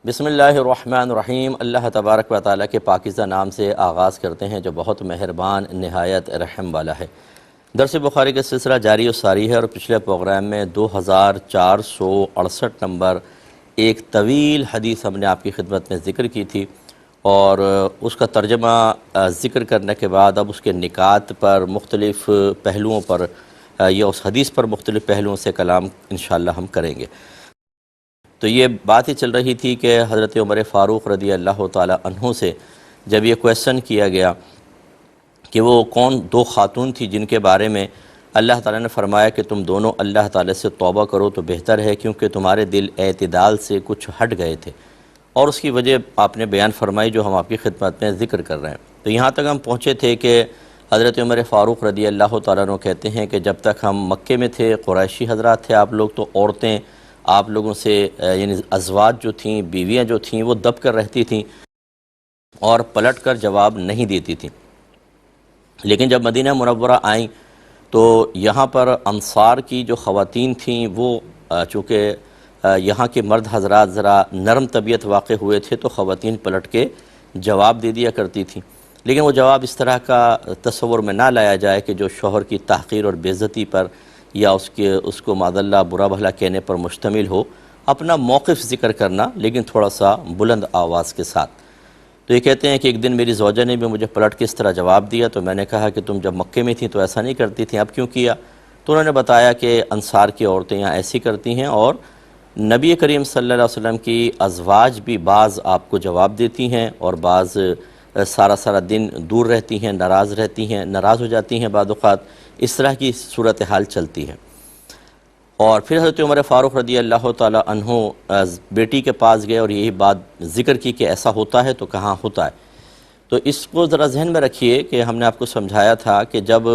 بسم اللہ الرحمن الرحیم۔ اللہ تبارک و تعالیٰ کے پاکیزہ نام سے آغاز کرتے ہیں جو بہت مہربان نہایت رحم والا ہے۔ درس بخاری کا سلسلہ جاری و ساری ہے اور پچھلے پروگرام میں 2468 نمبر ایک طویل حدیث ہم نے آپ کی خدمت میں ذکر کی تھی، اور اس کا ترجمہ ذکر کرنے کے بعد اب اس کے نکات پر مختلف پہلوؤں پر یا اس حدیث پر مختلف پہلوؤں سے کلام انشاءاللہ ہم کریں گے۔ تو یہ بات ہی چل رہی تھی کہ حضرت عمر فاروق رضی اللہ تعالی عنہ سے جب یہ کویسچن کیا گیا کہ وہ کون دو خاتون تھی جن کے بارے میں اللہ تعالیٰ نے فرمایا کہ تم دونوں اللہ تعالیٰ سے توبہ کرو تو بہتر ہے، کیونکہ تمہارے دل اعتدال سے کچھ ہٹ گئے تھے، اور اس کی وجہ آپ نے بیان فرمائی جو ہم آپ کی خدمت میں ذکر کر رہے ہیں۔ تو یہاں تک ہم پہنچے تھے کہ حضرت عمر فاروق رضی اللہ تعالیٰ عنہ کہتے ہیں کہ جب تک ہم مکے میں تھے، قریشی حضرات تھے آپ لوگ، تو عورتیں آپ لوگوں سے یعنی ازواج جو تھیں، بیویاں جو تھیں، وہ دب کر رہتی تھیں اور پلٹ کر جواب نہیں دیتی تھیں۔ لیکن جب مدینہ منورہ آئیں تو یہاں پر انصار کی جو خواتین تھیں وہ چونکہ یہاں کے مرد حضرات ذرا نرم طبیعت واقع ہوئے تھے تو خواتین پلٹ کے جواب دے دیا کرتی تھیں، لیکن وہ جواب اس طرح کا تصور میں نہ لایا جائے کہ جو شوہر کی تحقیر اور بے عزتی پر یا اس کو معاذ اللہ برا بھلا کہنے پر مشتمل ہو، اپنا موقف ذکر کرنا لیکن تھوڑا سا بلند آواز کے ساتھ۔ تو یہ کہتے ہیں کہ ایک دن میری زوجہ نے بھی مجھے پلٹ کے اس طرح جواب دیا، تو میں نے کہا کہ تم جب مکے میں تھیں تو ایسا نہیں کرتی تھیں، اب کیوں کیا؟ تو انہوں نے بتایا کہ انصار کی عورتیں یہاں ایسی کرتی ہیں، اور نبی کریم صلی اللہ علیہ وسلم کی ازواج بھی بعض آپ کو جواب دیتی ہیں اور بعض سارا دن دور رہتی ہیں، ناراض رہتی ہیں، ناراض ہو جاتی ہیں بعض اوقات، اس طرح کی صورتحال چلتی ہے۔ اور پھر حضرت عمر فاروق رضی اللہ تعالی عنہ بیٹی کے پاس گئے اور یہی بات ذکر کی کہ ایسا ہوتا ہے تو کہاں ہوتا ہے۔ تو اس کو ذرا ذہن میں رکھیے کہ ہم نے آپ کو سمجھایا تھا کہ جب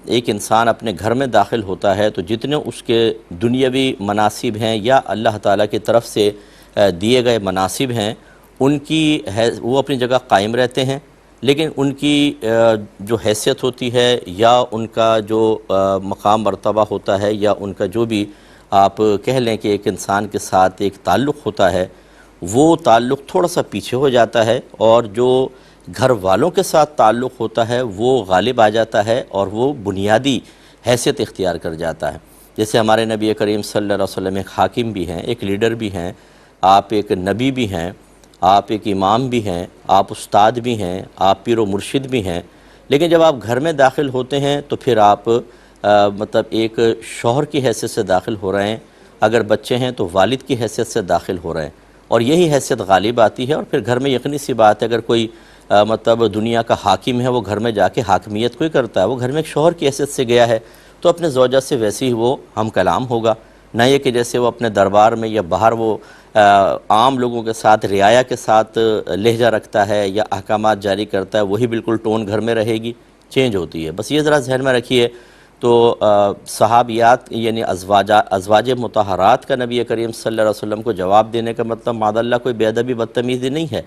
ایک انسان اپنے گھر میں داخل ہوتا ہے تو جتنے اس کے دنیاوی مناصب ہیں یا اللہ تعالیٰ کی طرف سے دیے گئے مناصب ہیں، ان کی وہ اپنی جگہ قائم رہتے ہیں، لیکن ان کی جو حیثیت ہوتی ہے یا ان کا جو مقام مرتبہ ہوتا ہے یا ان کا جو بھی آپ کہہ لیں کہ ایک انسان کے ساتھ ایک تعلق ہوتا ہے، وہ تعلق تھوڑا سا پیچھے ہو جاتا ہے، اور جو گھر والوں کے ساتھ تعلق ہوتا ہے وہ غالب آ جاتا ہے اور وہ بنیادی حیثیت اختیار کر جاتا ہے۔ جیسے ہمارے نبی کریم صلی اللہ علیہ وسلم ایک حاکم بھی ہیں، ایک لیڈر بھی ہیں، آپ ایک نبی بھی ہیں، آپ ایک امام بھی ہیں، آپ استاد بھی ہیں، آپ پیر و مرشد بھی ہیں، لیکن جب آپ گھر میں داخل ہوتے ہیں تو پھر آپ مطلب ایک شوہر کی حیثیت سے داخل ہو رہے ہیں، اگر بچے ہیں تو والد کی حیثیت سے داخل ہو رہے ہیں، اور یہی حیثیت غالب آتی ہے۔ اور پھر گھر میں یقینی سی بات ہے اگر کوئی مطلب دنیا کا حاکم ہے وہ گھر میں جا کے حاکمیت کوئی کرتا ہے، وہ گھر میں ایک شوہر کی حیثیت سے گیا ہے تو اپنے زوجہ سے ویسے ہی وہ ہم کلام ہوگا، نہ یہ کہ جیسے وہ اپنے دربار میں یا باہر وہ عام لوگوں کے ساتھ رعایا کے ساتھ لہجہ رکھتا ہے یا احکامات جاری کرتا ہے، وہی بالکل ٹون گھر میں رہے گی، چینج ہوتی ہے۔ بس یہ ذرا ذہن میں رکھیے۔ تو صحابیات یعنی ازواج مطہرات کا نبی کریم صلی اللہ علیہ وسلم کو جواب دینے کا مطلب معاذ اللہ کوئی بے ادبی بدتمیزی نہیں ہے،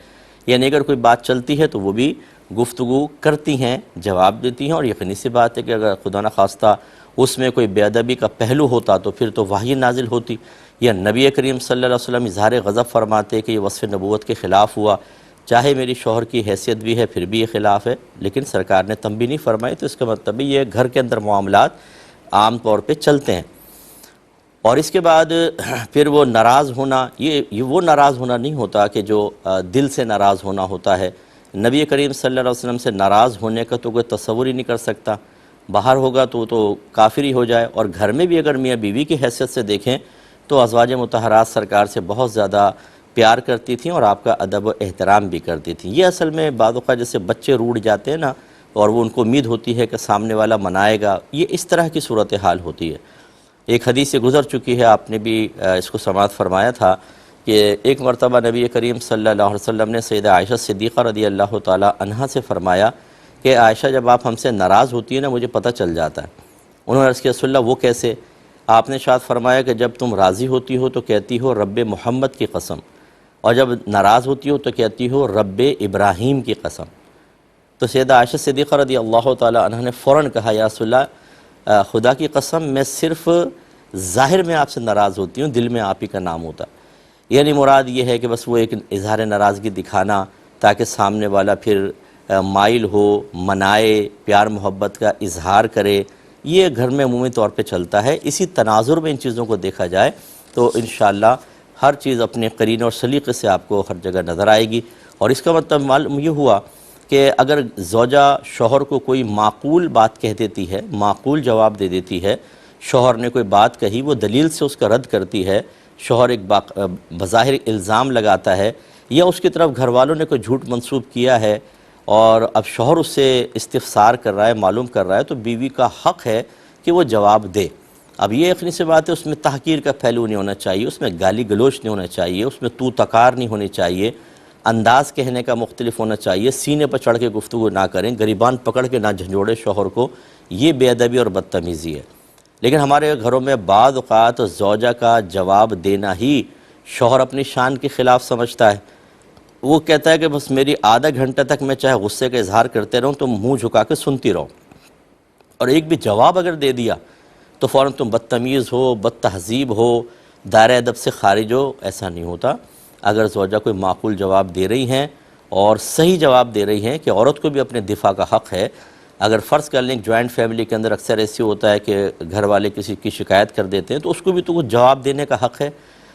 یعنی اگر کوئی بات چلتی ہے تو وہ بھی گفتگو کرتی ہیں، جواب دیتی ہیں، اور یقینی سی بات ہے کہ اگر خدا نخواستہ اس میں کوئی بے ادبی کا پہلو ہوتا تو پھر تو وحی نازل ہوتی، یا نبی کریم صلی اللہ علیہ وسلم اظہار غضب فرماتے کہ یہ وصف نبوت کے خلاف ہوا، چاہے میری شوہر کی حیثیت بھی ہے پھر بھی یہ خلاف ہے، لیکن سرکار نے تنبیہ نہیں فرمائی، تو اس کا مطلب یہ گھر کے اندر معاملات عام طور پہ چلتے ہیں۔ اور اس کے بعد پھر وہ ناراض ہونا، یہ وہ ناراض ہونا نہیں ہوتا کہ جو دل سے ناراض ہونا ہوتا ہے۔ نبی کریم صلی اللہ علیہ وسلم سے ناراض ہونے کا تو کوئی تصور ہی نہیں کر سکتا، باہر ہوگا تو کافر ہی ہو جائے، اور گھر میں بھی اگر میاں بیوی کی حیثیت سے دیکھیں تو ازواج مطہرات سرکار سے بہت زیادہ پیار کرتی تھیں اور آپ کا ادب و احترام بھی کرتی تھیں۔ یہ اصل میں بعض اوقات جیسے بچے روٹھ جاتے ہیں نا، اور وہ ان کو امید ہوتی ہے کہ سامنے والا منائے گا، یہ اس طرح کی صورتحال ہوتی ہے۔ ایک حدیث سے گزر چکی ہے، آپ نے بھی اس کو سماعت فرمایا تھا کہ ایک مرتبہ نبی کریم صلی اللہ علیہ وسلم نے سیدہ عائشہ صدیقہ رضی اللہ تعالی عنہا سے فرمایا کہ عائشہ جب آپ ہم سے ناراض ہوتی ہے نا مجھے پتہ چل جاتا ہے۔ انہوں نے عرض کیا رسول اللہ وہ کیسے؟ آپ نے ارشاد فرمایا کہ جب تم راضی ہوتی ہو تو کہتی ہو رب محمد کی قسم، اور جب ناراض ہوتی ہو تو کہتی ہو رب ابراہیم کی قسم۔ تو سیدہ عائشہ صدیقہ رضی اللہ تعالی عنہ نے فوراً کہا یا رسول اللہ خدا کی قسم میں صرف ظاہر میں آپ سے ناراض ہوتی ہوں، دل میں آپ ہی کا نام ہوتا ہے۔ یعنی مراد یہ ہے کہ بس وہ ایک اظہار ناراضگی دکھانا تاکہ سامنے والا پھر مائل ہو، منائے، پیار محبت کا اظہار کرے، یہ گھر میں عمومی طور پہ چلتا ہے۔ اسی تناظر میں ان چیزوں کو دیکھا جائے تو انشاءاللہ ہر چیز اپنے قرین اور سلیقے سے آپ کو ہر جگہ نظر آئے گی۔ اور اس کا مطلب معلوم یہ ہوا کہ اگر زوجہ شوہر کو کوئی معقول بات کہہ دیتی ہے، معقول جواب دے دیتی ہے، شوہر نے کوئی بات کہی، وہ دلیل سے اس کا رد کرتی ہے، شوہر ایک بظاہر الزام لگاتا ہے، یا اس کی طرف گھر والوں نے کوئی جھوٹ منسوب کیا ہے اور اب شوہر اس سے استفسار کر رہا ہے، معلوم کر رہا ہے، تو بیوی کا حق ہے کہ وہ جواب دے۔ اب یہ یقینی سی بات ہے، اس میں تحقیر کا پہلو نہیں ہونا چاہیے، اس میں گالی گلوچ نہیں ہونا چاہیے، اس میں تو تکار نہیں ہونی چاہیے، انداز کہنے کا مختلف ہونا چاہیے، سینے پر چڑھ کے گفتگو نہ کریں، گریبان پکڑ کے نہ جھنجھوڑے شوہر کو، یہ بے ادبی اور بدتمیزی ہے۔ لیکن ہمارے گھروں میں بعض اوقات زوجہ کا جواب دینا ہی شوہر اپنی شان کے خلاف سمجھتا ہے۔ وہ کہتا ہے کہ بس میری آدھا گھنٹہ تک میں چاہے غصے کا اظہار کرتے رہوں، تم منہ جھکا کے سنتی رہو، اور ایک بھی جواب اگر دے دیا تو فوراً تم بدتمیز ہو، بد تہذیب ہو، دائرہ ادب سے خارج ہو۔ ایسا نہیں ہوتا۔ اگر زوجہ کوئی معقول جواب دے رہی ہیں اور صحیح جواب دے رہی ہیں کہ عورت کو بھی اپنے دفاع کا حق ہے۔ اگر فرض کر لیں کہ جوائنٹ فیملی کے اندر اکثر ایسی ہوتا ہے کہ گھر والے کسی کی شکایت کر دیتے ہیں، تو اس کو بھی تو کچھ جواب دینے کا حق ہے،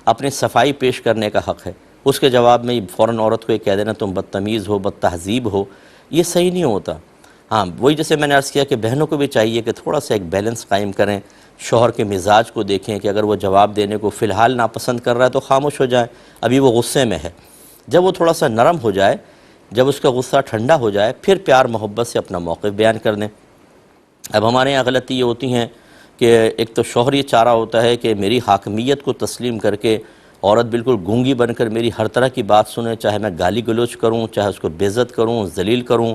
اپنی صفائی پیش کرنے کا حق ہے۔ اس کے جواب میں فوراً عورت کو یہ کہہ دینا تم بدتمیز ہو، بد تہذیب ہو، یہ صحیح نہیں ہوتا۔ ہاں، وہی جیسے میں نے عرض کیا کہ بہنوں کو بھی چاہیے کہ تھوڑا سا ایک بیلنس قائم کریں، شوہر کے مزاج کو دیکھیں کہ اگر وہ جواب دینے کو فی الحال ناپسند کر رہا ہے تو خاموش ہو جائیں، ابھی وہ غصے میں ہے۔ جب وہ تھوڑا سا نرم ہو جائے، جب اس کا غصہ ٹھنڈا ہو جائے، پھر پیار محبت سے اپنا موقف بیان کر دیں۔ اب ہمارے یہاں غلطی یہ ہوتی ہیں کہ ایک تو شوہر یہ چاہ رہا ہوتا ہے کہ میری حاکمیت کو تسلیم کر کے عورت بالکل گونگی بن کر میری ہر طرح کی بات سنے، چاہے میں گالی گلوچ کروں، چاہے اس کو بے عزت کروں، ذلیل کروں،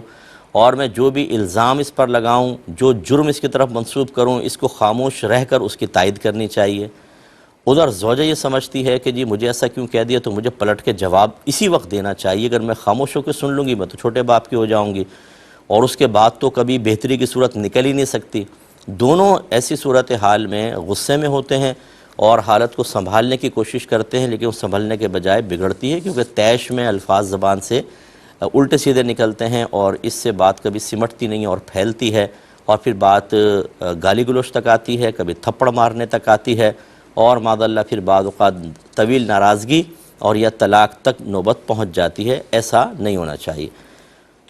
اور میں جو بھی الزام اس پر لگاؤں، جو جرم اس کی طرف منسوب کروں، اس کو خاموش رہ کر اس کی تائید کرنی چاہیے۔ ادھر زوجہ یہ سمجھتی ہے کہ جی مجھے ایسا کیوں کہہ دیا، تو مجھے پلٹ کے جواب اسی وقت دینا چاہیے، اگر میں خاموش ہو کے سن لوں گی میں تو چھوٹے باپ کی ہو جاؤں گی، اور اس کے بعد تو کبھی بہتری کی صورت نکل ہی نہیں سکتی۔ دونوں ایسی صورتحال میں غصے میں ہوتے ہیں اور حالت کو سنبھالنے کی کوشش کرتے ہیں، لیکن وہ سنبھلنے کے بجائے بگڑتی ہے، کیونکہ طیش میں الفاظ زبان سے الٹے سیدھے نکلتے ہیں اور اس سے بات کبھی سمٹتی نہیں اور پھیلتی ہے، اور پھر بات گالی گلوچ تک آتی ہے، کبھی تھپڑ مارنے تک آتی ہے، اور معاذ اللہ پھر بعض اوقات طویل ناراضگی اور یا طلاق تک نوبت پہنچ جاتی ہے۔ ایسا نہیں ہونا چاہیے۔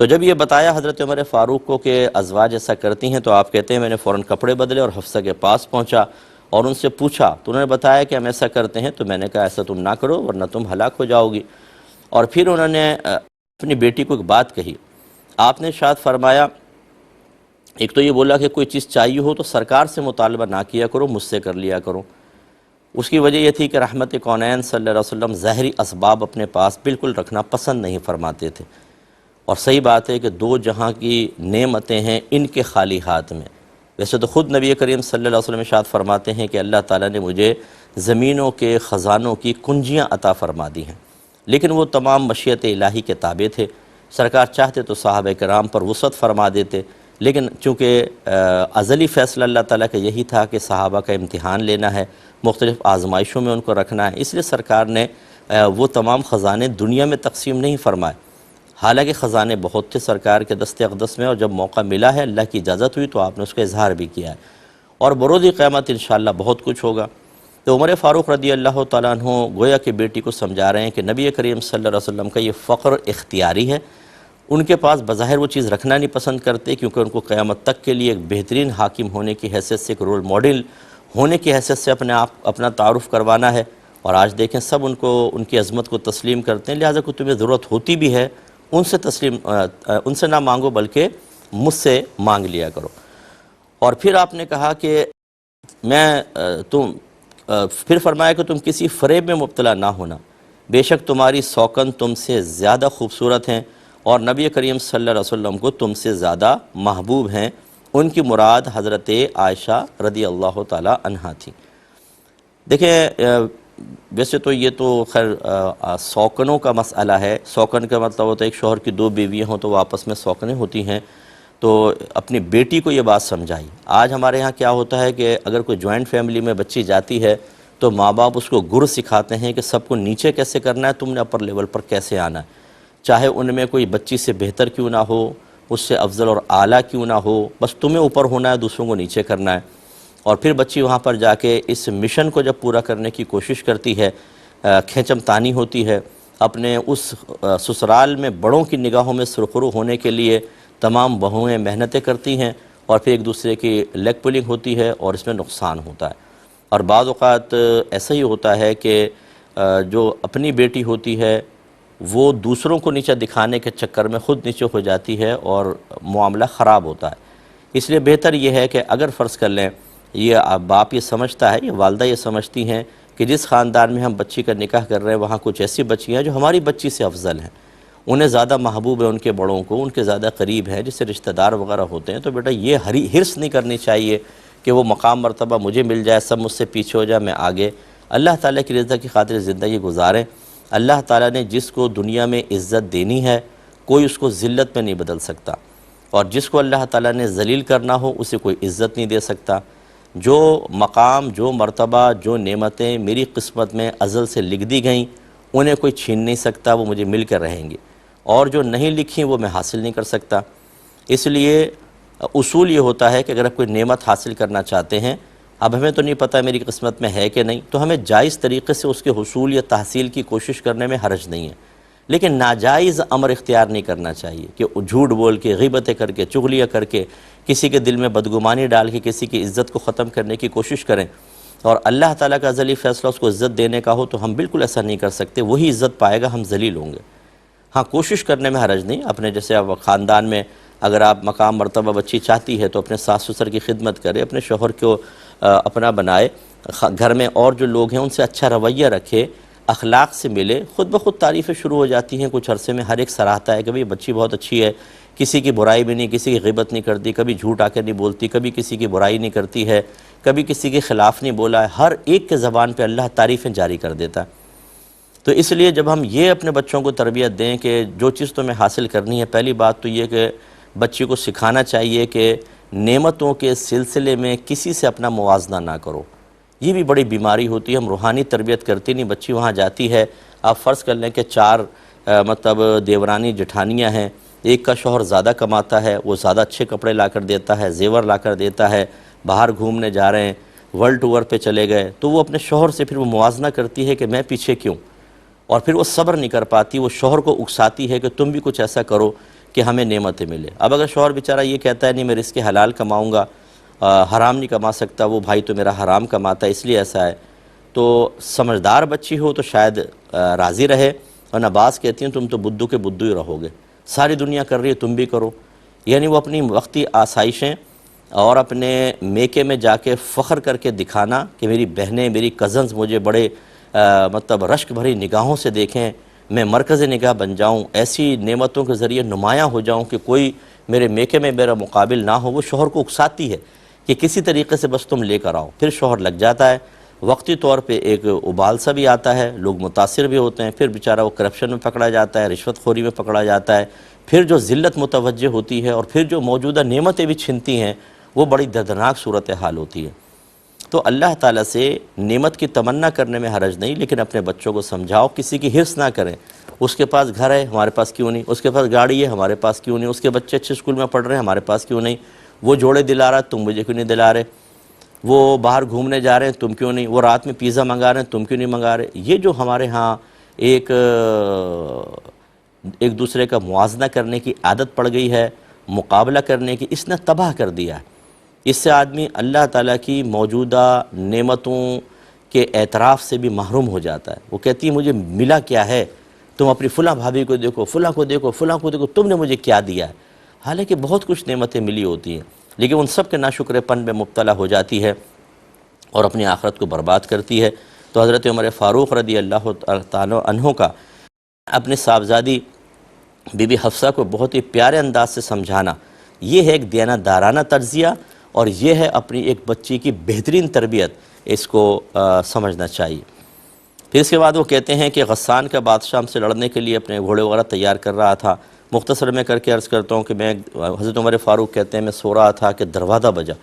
تو جب یہ بتایا حضرت عمر فاروق کو کہ ازواج ایسا کرتی ہیں، تو آپ کہتے ہیں میں نے فوراً کپڑے بدلے اور حفصہ کے پاس پہنچا اور ان سے پوچھا، تو انہوں نے بتایا کہ ہم ایسا کرتے ہیں، تو میں نے کہا ایسا تم نہ کرو ورنہ تم ہلاک ہو جاؤ گی۔ اور پھر انہوں نے اپنی بیٹی کو ایک بات کہی، آپ نے ارشاد فرمایا، ایک تو یہ بولا کہ کوئی چیز چاہیے ہو تو سرکار سے مطالبہ نہ کیا کرو، مجھ سے کر لیا کرو۔ اس کی وجہ یہ تھی کہ رحمت کونین صلی اللہ علیہ وسلم ظاہری اسباب اپنے پاس بالکل رکھنا پسند نہیں فرماتے تھے، اور صحیح بات ہے کہ دو جہاں کی نعمتیں ہیں ان کے خالی ہاتھ میں۔ ویسے تو خود نبی کریم صلی اللہ علیہ وسلم ارشاد فرماتے ہیں کہ اللہ تعالیٰ نے مجھے زمینوں کے خزانوں کی کنجیاں عطا فرما دی ہیں، لیکن وہ تمام مشیت الہی کے تابع تھے۔ سرکار چاہتے تو صحابہ کرام پر وسعت فرما دیتے، لیکن چونکہ ازلی فیصلہ اللہ تعالیٰ کا یہی تھا کہ صحابہ کا امتحان لینا ہے، مختلف آزمائشوں میں ان کو رکھنا ہے، اس لیے سرکار نے وہ تمام خزانے دنیا میں تقسیم نہیں فرمائے۔ حالانکہ خزانے بہت تھے سرکار کے دست اقدس میں، اور جب موقع ملا ہے، اللہ کی اجازت ہوئی تو آپ نے اس کا اظہار بھی کیا ہے، اور بروز قیامت انشاءاللہ بہت کچھ ہوگا۔ تو عمر فاروق رضی اللہ تعالیٰ عنہ گویا کہ بیٹی کو سمجھا رہے ہیں کہ نبی کریم صلی اللہ علیہ وسلم کا یہ فقر اختیاری ہے، ان کے پاس بظاہر وہ چیز رکھنا نہیں پسند کرتے، کیونکہ ان کو قیامت تک کے لیے ایک بہترین حاکم ہونے کی حیثیت سے، ایک رول ماڈل ہونے کی حیثیت سے اپنا تعارف کروانا ہے، اور آج دیکھیں سب ان کو ان کی عظمت کو تسلیم کرتے ہیں، لہٰذا کو تمہیں ضرورت ہوتی بھی ہے ان سے نہ مانگو بلکہ مجھ سے مانگ لیا کرو۔ اور پھر آپ نے کہا کہ پھر فرمایا کہ تم کسی فریب میں مبتلا نہ ہونا، بے شک تمہاری سوکن تم سے زیادہ خوبصورت ہیں اور نبی کریم صلی اللہ علیہ وسلم کو تم سے زیادہ محبوب ہیں۔ ان کی مراد حضرت عائشہ رضی اللہ تعالی عنہا تھی۔ دیکھیں ویسے تو یہ تو خیر سوکنوں کا مسئلہ ہے، سوکن کا مطلب ہوتا ہے ایک شوہر کی دو بیویاں ہوں تو وہ آپس میں سوکنیں ہوتی ہیں، تو اپنی بیٹی کو یہ بات سمجھائی۔ آج ہمارے ہاں کیا ہوتا ہے کہ اگر کوئی جوائنٹ فیملی میں بچی جاتی ہے تو ماں باپ اس کو گر سکھاتے ہیں کہ سب کو نیچے کیسے کرنا ہے، تم نے اپر لیول پر کیسے آنا ہے، چاہے ان میں کوئی بچی سے بہتر کیوں نہ ہو، اس سے افضل اور اعلیٰ کیوں نہ ہو، بس تمہیں اوپر ہونا ہے، دوسروں کو نیچے کرنا ہے۔ اور پھر بچی وہاں پر جا کے اس مشن کو جب پورا کرنے کی کوشش کرتی ہے، کھینچم تانی ہوتی ہے، اپنے اس سسرال میں بڑوں کی نگاہوں میں سرخرو ہونے کے لیے تمام بہویں محنتیں کرتی ہیں، اور پھر ایک دوسرے کی لیگ پولنگ ہوتی ہے اور اس میں نقصان ہوتا ہے۔ اور بعض اوقات ایسا ہی ہوتا ہے کہ جو اپنی بیٹی ہوتی ہے وہ دوسروں کو نیچے دکھانے کے چکر میں خود نیچے ہو جاتی ہے اور معاملہ خراب ہوتا ہے۔ اس لیے بہتر یہ ہے کہ اگر فرض کر لیں یہ باپ یہ سمجھتا ہے، یہ والدہ یہ سمجھتی ہیں کہ جس خاندان میں ہم بچی کا نکاح کر رہے ہیں وہاں کچھ ایسی بچیاں ہیں جو ہماری بچی سے افضل ہیں، انہیں زیادہ محبوب ہے ان کے بڑوں کو، ان کے زیادہ قریب ہے، جس سے رشتہ دار وغیرہ ہوتے ہیں، تو بیٹا یہ حرص نہیں کرنی چاہیے کہ وہ مقام مرتبہ مجھے مل جائے، سب مجھ سے پیچھے ہو جائے، میں آگے۔ اللہ تعالیٰ کی رضا کی خاطر زندگی گزاریں۔ اللہ تعالیٰ نے جس کو دنیا میں عزت دینی ہے کوئی اس کو ذلت میں نہیں بدل سکتا، اور جس کو اللہ تعالیٰ نے ذلیل کرنا ہو اسے کوئی عزت نہیں دے سکتا۔ جو مقام، جو مرتبہ، جو نعمتیں میری قسمت میں ازل سے لکھ دی گئیں انہیں کوئی چھین نہیں سکتا، وہ مجھے مل کر رہیں گے، اور جو نہیں لکھیں وہ میں حاصل نہیں کر سکتا۔ اس لیے اصول یہ ہوتا ہے کہ اگر آپ کوئی نعمت حاصل کرنا چاہتے ہیں، اب ہمیں تو نہیں پتہ میری قسمت میں ہے کہ نہیں، تو ہمیں جائز طریقے سے اس کے حصول یا تحصیل کی کوشش کرنے میں حرج نہیں ہے، لیکن ناجائز امر اختیار نہیں کرنا چاہیے کہ جھوٹ بول کے، غیبتیں کر کے، چغلیاں کر کے، کسی کے دل میں بدگمانی ڈال کے کسی کی عزت کو ختم کرنے کی کوشش کریں، اور اللہ تعالیٰ کا ازلی فیصلہ اس کو عزت دینے کا ہو تو ہم بالکل ایسا نہیں کر سکتے، وہی عزت پائے گا، ہم ذلیل ہوں گے۔ ہاں، کوشش کرنے میں حرج نہیں، اپنے جیسے اب خاندان میں اگر آپ مقام مرتبہ بچی چاہتی ہے تو اپنے ساس سسر کی خدمت کرے، اپنے شوہر کو اپنا بنائے، گھر میں اور جو لوگ ہیں ان سے اچھا رویہ رکھے، اخلاق سے ملے، خود بخود تعریفیں شروع ہو جاتی ہیں۔ کچھ عرصے میں ہر ایک سراہتا ہے کہ بھئی بچی بہت اچھی ہے، کسی کی برائی بھی نہیں، کسی کی غیبت نہیں کرتی، کبھی جھوٹ آ کے نہیں بولتی، کبھی کسی کی برائی نہیں کرتی ہے، کبھی کسی کے خلاف نہیں بولا ہے، ہر ایک کے زبان پہ اللہ تعریفیں جاری کر دیتا ہے۔ تو اس لیے جب ہم یہ اپنے بچوں کو تربیت دیں کہ جو چیز تمہیں حاصل کرنی ہے، پہلی بات تو یہ کہ بچی کو سکھانا چاہیے کہ نعمتوں کے سلسلے میں کسی سے اپنا موازنہ نہ کرو۔ یہ بھی بڑی بیماری ہوتی ہے، ہم روحانی تربیت کرتے نہیں، بچی وہاں جاتی ہے، آپ فرض کر لیں کہ 4 مطلب دیورانی جٹھانیاں ہیں، ایک کا شوہر زیادہ کماتا ہے، وہ زیادہ اچھے کپڑے لا کر دیتا ہے، زیور لا کر دیتا ہے، باہر گھومنے جا رہے ہیں، ورلڈ ٹور پہ چلے گئے، تو وہ اپنے شوہر سے پھر وہ موازنہ کرتی ہے کہ میں پیچھے کیوں، اور پھر وہ صبر نہیں کر پاتی، وہ شوہر کو اکساتی ہے کہ تم بھی کچھ ایسا کرو کہ ہمیں نعمتیں ملے۔ اب اگر شوہر بیچارہ یہ کہتا ہے نہیں میں رزق حلال کماؤں گا، حرام نہیں کما سکتا، وہ بھائی تو میرا حرام کماتا ہے اس لیے ایسا ہے، تو سمجھدار بچی ہو تو شاید راضی رہے، ورنہ بعض کہتی ہیں تم تو بدو کے بدو ہی رہو گے، ساری دنیا کر رہی ہے تم بھی کرو، یعنی وہ اپنی وقتی آسائشیں اور اپنے میکے میں جا کے فخر کر کے دکھانا کہ میری بہنیں، میری کزنز مجھے بڑے مطلب رشک بھری نگاہوں سے دیکھیں، میں مرکز نگاہ بن جاؤں، ایسی نعمتوں کے ذریعے نمایاں ہو جاؤں کہ کوئی میرے میکے میں میرا مقابل نہ ہو، وہ شوہر کو اکساتی ہے کہ کسی طریقے سے بس تم لے کر آؤ، پھر شوہر لگ جاتا ہے، وقتی طور پہ ایک ابال سا بھی آتا ہے، لوگ متاثر بھی ہوتے ہیں، پھر بیچارہ وہ کرپشن میں پکڑا جاتا ہے، رشوت خوری میں پکڑا جاتا ہے، پھر جو ذلت متوجہ ہوتی ہے اور پھر جو موجودہ نعمتیں بھی چھنتی ہیں وہ بڑی دردناک صورتحال ہوتی ہے۔ تو اللہ تعالیٰ سے نعمت کی تمنا کرنے میں حرج نہیں، لیکن اپنے بچوں کو سمجھاؤ، کسی کی حرص نہ کریں، اس کے پاس گھر ہے ہمارے پاس کیوں نہیں، اس کے پاس گاڑی ہے ہمارے پاس کیوں نہیں، اس کے بچے اچھے اسکول میں پڑھ رہے ہیں ہمارے پاس کیوں نہیں، وہ جوڑے دلا رہا ہے تم مجھے کیوں نہیں دلا رہے، وہ باہر گھومنے جا رہے ہیں تم کیوں نہیں، وہ رات میں پیزا منگا رہے ہیں تم کیوں نہیں منگا رہے۔ یہ جو ہمارے ہاں ایک دوسرے کا موازنہ کرنے کی عادت پڑ گئی ہے، مقابلہ کرنے کی، اس نے تباہ کر دیا ہے۔ اس سے آدمی اللہ تعالیٰ کی موجودہ نعمتوں کے اعتراف سے بھی محروم ہو جاتا ہے۔ وہ کہتی ہے مجھے ملا کیا ہے، تم اپنی فلاں بھابھی کو دیکھو، فلاں کو دیکھو، فلاں کو دیکھو، تم نے مجھے کیا دیا ہے، حالانکہ بہت کچھ نعمتیں ملی ہوتی ہیں، لیکن ان سب کے ناشکر پن میں مبتلا ہو جاتی ہے اور اپنی آخرت کو برباد کرتی ہے۔ تو حضرت عمر فاروق رضی اللہ تعالیٰ عنہ کا اپنے صاحبزادی بی بی حفصہ کو بہت ہی پیارے انداز سے سمجھانا، یہ ہے ایک دیانتدارانہ تجزیہ، اور یہ ہے اپنی ایک بچی کی بہترین تربیت، اس کو سمجھنا چاہیے۔ پھر اس کے بعد وہ کہتے ہیں کہ غسان کا بادشاہ ہم سے لڑنے کے لیے اپنے گھوڑے وغیرہ تیار کر رہا تھا، مختصر میں کر کے عرض کرتا ہوں کہ میں حضرت عمر فاروق کہتے ہیں میں سو رہا تھا کہ دروازہ بجا،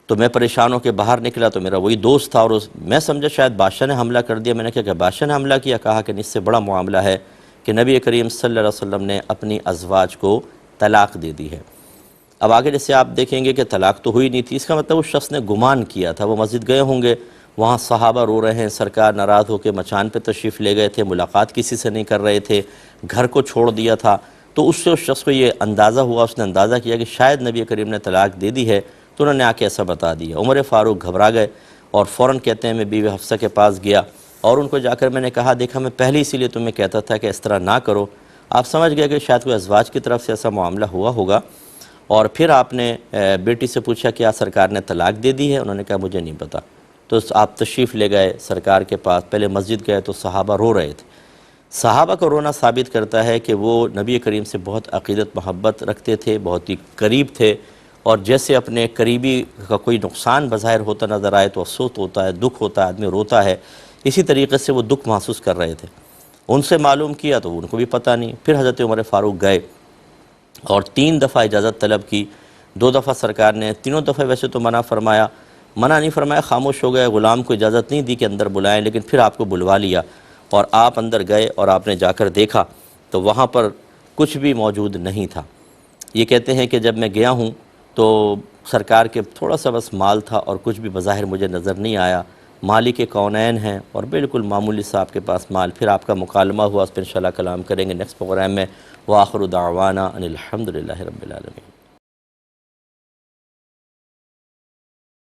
تو میں پریشان ہو کے باہر نکلا تو میرا وہی دوست تھا، اور میں سمجھا شاید بادشاہ نے حملہ کر دیا۔ میں نے کہا کہ بادشاہ نے حملہ کیا؟ کہا کہ اس سے بڑا معاملہ ہے کہ نبی کریم صلی اللہ علیہ وسلم نے اپنی ازواج کو طلاق دے دی ہے۔ اب آگے جیسے آپ دیکھیں گے کہ طلاق تو ہوئی نہیں تھی، اس کا مطلب اس شخص نے گمان کیا تھا۔ وہ مسجد گئے ہوں گے، وہاں صحابہ رو رہے ہیں، سرکار ناراض ہو کے مچان پہ تشریف لے گئے تھے، ملاقات کسی سے نہیں کر رہے تھے، گھر کو چھوڑ دیا تھا، تو اس سے اس شخص کو یہ اندازہ ہوا، اس نے اندازہ کیا کہ شاید نبی کریم نے طلاق دے دی ہے، تو انہوں نے آ کے ایسا بتا دیا۔ عمر فاروق گھبرا گئے اور فوراً کہتے ہیں میں بیوی حفصہ کے پاس گیا اور ان کو جا کر میں نے کہا دیکھا میں پہلے اسی لیے تمہیں کہتا تھا کہ اس طرح نہ کرو۔ آپ سمجھ گئے کہ شاید کوئی ازواج کی طرف سے ایسا معاملہ ہوا ہوگا، اور پھر آپ نے بیٹی سے پوچھا کیا سرکار نے طلاق دے دی ہے؟ انہوں نے کہا مجھے نہیں پتا۔ تو آپ تشریف لے گئے سرکار کے پاس، پہلے مسجد گئے تو صحابہ رو رہے تھے۔ صحابہ کا رونا ثابت کرتا ہے کہ وہ نبی کریم سے بہت عقیدت محبت رکھتے تھے، بہت ہی قریب تھے، اور جیسے اپنے قریبی کا کوئی نقصان بظاہر ہوتا نظر آئے تو افسوس ہوتا ہے، دکھ ہوتا ہے، آدمی روتا ہے، اسی طریقے سے وہ دکھ محسوس کر رہے تھے۔ ان سے معلوم کیا تو ان کو بھی پتہ نہیں۔ پھر حضرت عمر فاروق گئے اور 3 دفعہ اجازت طلب کی، 2 دفعہ سرکار نے، تینوں دفعہ ویسے تو منع فرمایا، منع نہیں فرمایا، خاموش ہو گئے، غلام کو اجازت نہیں دی کہ اندر بلائیں، لیکن پھر آپ کو بلوا لیا اور آپ اندر گئے اور آپ نے جا کر دیکھا تو وہاں پر کچھ بھی موجود نہیں تھا۔ یہ کہتے ہیں کہ جب میں گیا ہوں تو سرکار کے تھوڑا سا بس مال تھا اور کچھ بھی بظاہر مجھے نظر نہیں آیا، مالک کونین ہیں اور بالکل معمولی سا آپ کے پاس مال۔ پھر آپ کا مکالمہ ہوا، اس پر انشاءاللہ کلام کریں گے نیکسٹ پروگرام میں۔ وآخر دعوانا ان الحمدللہ رب العالمین۔